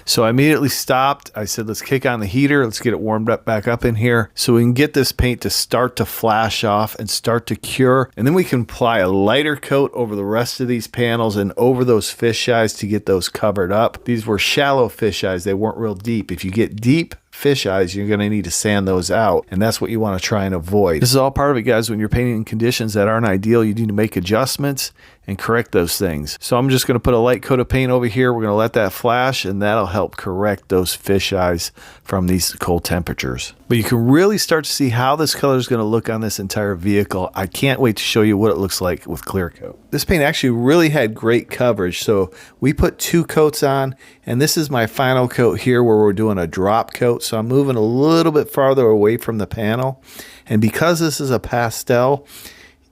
So I immediately stopped. I said, let's kick on the heater. Let's get it warmed up back up in here so we can get this paint to start to flash off and start to cure. And then we can apply a lighter coat over the rest of these panels and over those fish eyes to get those covered up. These were shallow fish eyes. They weren't real deep. If you get deep fish eyes, you're going to need to sand those out, and that's what you want to try and avoid. This is all part of it, guys. When you're painting in conditions that aren't ideal, you need to make adjustments and correct those things. So I'm just going to put a light coat of paint over here. We're going to let that flash, and that'll help correct those fish eyes from these cold temperatures. But you can really start to see how this color is going to look on this entire vehicle. I can't wait to show you what it looks like with clear coat. This paint actually really had great coverage. So we put 2 coats on, and this is my final coat here where we're doing a drop coat. So I'm moving a little bit farther away from the panel. And because this is a pastel,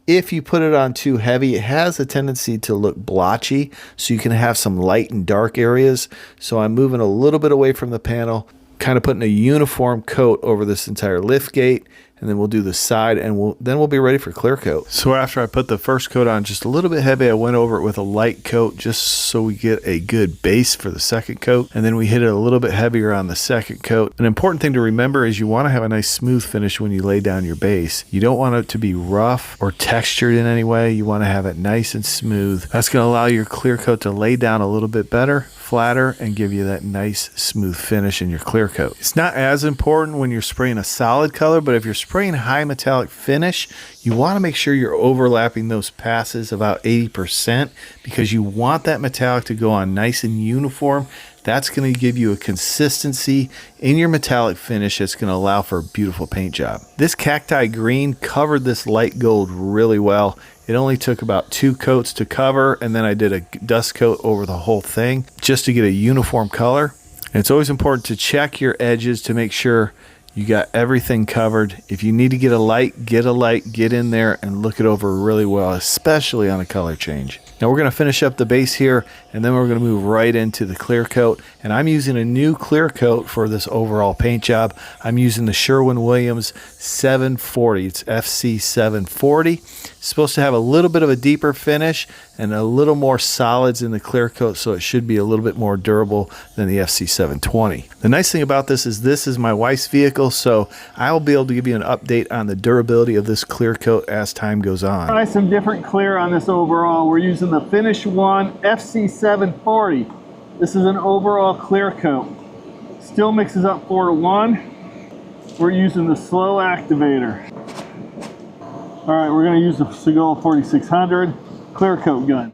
if you put it on too heavy, it has a tendency to look blotchy. So you can have some light and dark areas. So I'm moving a little bit away from the panel, kind of putting a uniform coat over this entire lift gate, and then we'll do the side, and then we'll be ready for clear coat. So after I put the first coat on just a little bit heavy, I went over it with a light coat just so we get a good base for the second coat, and then we hit it a little bit heavier on the second coat. An important thing to remember is you want to have a nice smooth finish when you lay down your base. You don't want it to be rough or textured in any way. You want to have it nice and smooth. That's going to allow your clear coat to lay down a little bit better, flatter, and give you that nice smooth finish in your clear coat. It's not as important when you're spraying a solid color, but if you're spraying high metallic finish, you want to make sure you're overlapping those passes about 80% because you want that metallic to go on nice and uniform. That's going to give you a consistency in your metallic finish that's going to allow for a beautiful paint job. This cacti green covered this light gold really well. It only took about 2 coats to cover, and then I did a dust coat over the whole thing just to get a uniform color. And it's always important to check your edges to make sure you got everything covered. If you need to get a light, get in there and look it over really well, especially on a color change. Now we're going to finish up the base here, and then we're going to move right into the clear coat. And I'm using a new clear coat for this overall paint job. I'm using the Sherwin-Williams 740. It's FC 740. It's supposed to have a little bit of a deeper finish and a little more solids in the clear coat, so it should be a little bit more durable than the FC 720. The nice thing about this is my wife's vehicle, so I'll be able to give you an update on the durability of this clear coat as time goes on. Try some different clear on this overall. We're using the Finish One FC 740. This is an overall clear coat. Still mixes up 4:1. We're using the slow activator. All right, we're going to use the Sagola 4600 clear coat gun.